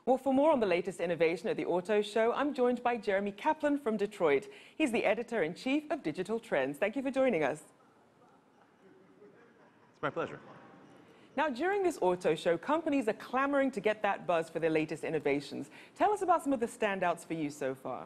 Well, for more on the latest innovation at the Auto Show, I'm joined by Jeremy Kaplan from Detroit. He's the editor-in-chief of Digital Trends. Thank you for joining us. It's my pleasure. Now, during this Auto Show, companies are clamoring to get that buzz for their latest innovations. Tell us about some of the standouts for you so far.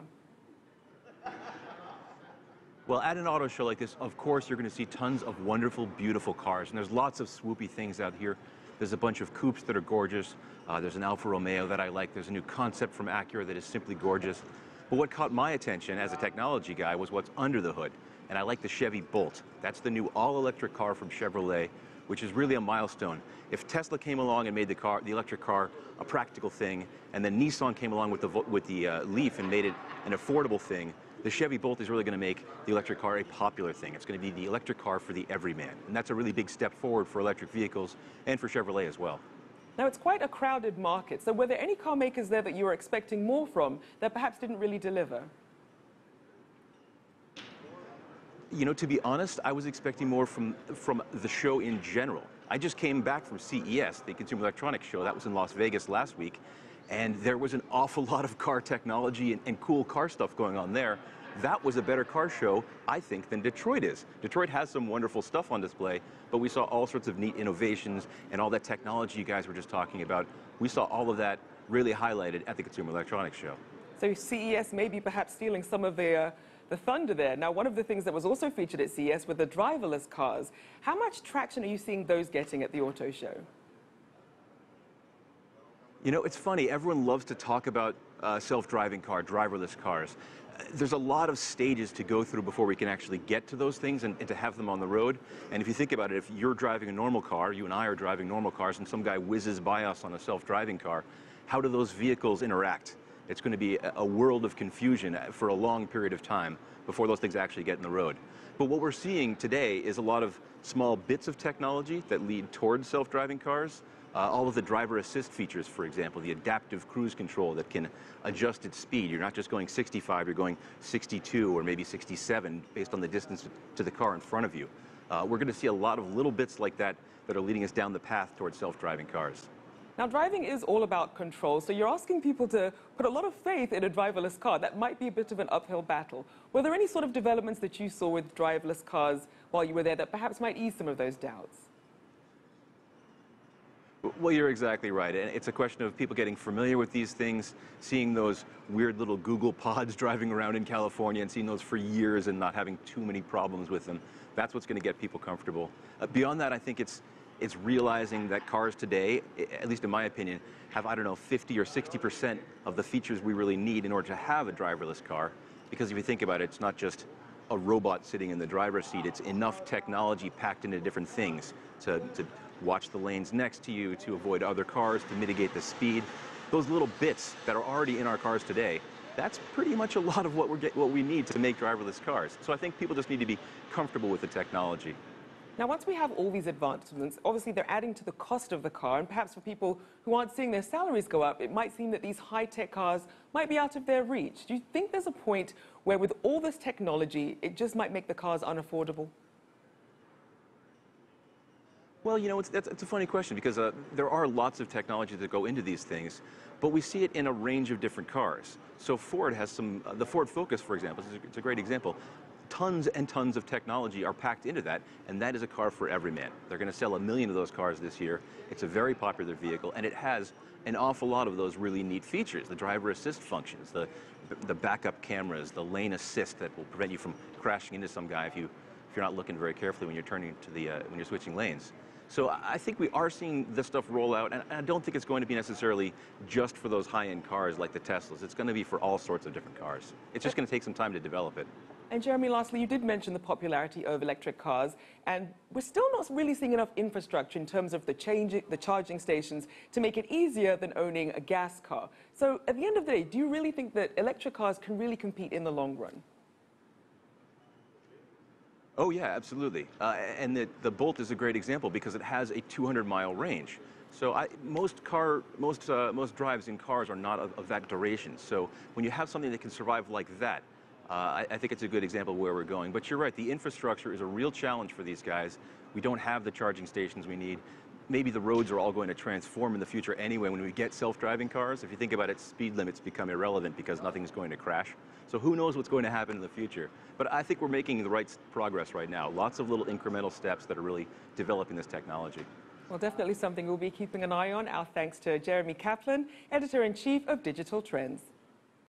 Well, at an auto show like this, of course, you're going to see tons of wonderful, beautiful cars. And there's lots of swoopy things out here. There's a bunch of coupes that are gorgeous. There's an Alfa Romeo that I like. There's a new concept from Acura that is simply gorgeous. But what caught my attention as a technology guy was what's under the hood. And I like the Chevy Bolt. That's the new all-electric car from Chevrolet, which is really a milestone. If Tesla came along and made the electric car a practical thing, and then Nissan came along with the Leaf and made it an affordable thing, the Chevy Bolt is really going to make the electric car a popular thing. It's going to be the electric car for the everyman. And that's a really big step forward for electric vehicles and for Chevrolet as well. Now, it's quite a crowded market. So were there any car makers there that you were expecting more from that perhaps didn't really deliver? You know, to be honest, I was expecting more from the show in general. I just came back from CES, the Consumer Electronics Show. That was in Las Vegas last week. And there was an awful lot of car technology and cool car stuff going on there. That was a better car show, I think, than Detroit is. Detroit has some wonderful stuff on display, but we saw all sorts of neat innovations and all that technology you guys were just talking about. We saw all of that really highlighted at the Consumer Electronics Show. So CES may be perhaps stealing some of the thunder there. Now, one of the things that was also featured at CES were the driverless cars. How much traction are you seeing those getting at the Auto Show? You know, it's funny. Everyone loves to talk about self-driving driverless cars. There's a lot of stages to go through before we can actually get to those things and to have them on the road. And if you think about it, if you're driving a normal car, you and I are driving normal cars, and some guy whizzes by us on a self-driving car, how do those vehicles interact? It's going to be a world of confusion for a long period of time before those things actually get in the road. But what we're seeing today is a lot of small bits of technology that lead towards self-driving cars. All of the driver assist features, for example, the adaptive cruise control that can adjust its speed. You're not just going 65, you're going 62 or maybe 67 based on the distance to the car in front of you. We're going to see a lot of little bits like that that are leading us down the path towards self-driving cars. Now, driving is all about control, so you're asking people to put a lot of faith in a driverless car. That might be a bit of an uphill battle. Were there any sort of developments that you saw with driverless cars while you were there that perhaps might ease some of those doubts? Well, you're exactly right. And it's a question of people getting familiar with these things, seeing those weird little Google pods driving around in California and seeing those for years and not having too many problems with them. That's what's going to get people comfortable. Beyond that, I think it's realizing that cars today, at least in my opinion, have, I don't know, 50 or 60% of the features we really need in order to have a driverless car. Because if you think about it, it's not just a robot sitting in the driver's seat. It's enough technology packed into different things to watch the lanes next to you, to avoid other cars, to mitigate the speed. Those little bits that are already in our cars today, that's pretty much a lot of what we need to make driverless cars. So I think people just need to be comfortable with the technology. Now, once we have all these advancements, obviously they're adding to the cost of the car, and perhaps for people who aren't seeing their salaries go up, it might seem that these high-tech cars might be out of their reach. Do you think there's a point where with all this technology, it just might make the cars unaffordable? Well, you know, it's a funny question because there are lots of technology that go into these things, but we see it in a range of different cars. So Ford has the Ford Focus, for example, it's a great example. Tons and tons of technology are packed into that, and that is a car for every man. They're going to sell 1 million of those cars this year. It's a very popular vehicle, and it has an awful lot of those really neat features. The driver assist functions, the backup cameras, the lane assist that will prevent you from crashing into some guy if you're not looking very carefully when you're turning to when you're switching lanes. So I think we are seeing this stuff roll out, and I don't think it's going to be necessarily just for those high-end cars like the Teslas. It's going to be for all sorts of different cars. It's just going to take some time to develop it. And Jeremy, lastly, you did mention the popularity of electric cars, and we're still not really seeing enough infrastructure in terms of the charging stations to make it easier than owning a gas car. So at the end of the day, do you really think that electric cars can really compete in the long run? Oh yeah, absolutely. And the Bolt is a great example because it has a 200-mile range. So most drives in cars are not of that duration. So when you have something that can survive like that, I think it's a good example of where we're going. But you're right, the infrastructure is a real challenge for these guys. We don't have the charging stations we need. maybe the roads are all going to transform in the future anyway when we get self-driving cars. If you think about it, speed limits become irrelevant because nothing's going to crash. So who knows what's going to happen in the future. But I think we're making the right progress right now. Lots of little incremental steps that are really developing this technology. Well, definitely something we'll be keeping an eye on. Our thanks to Jeremy Kaplan, Editor-in-Chief of Digital Trends.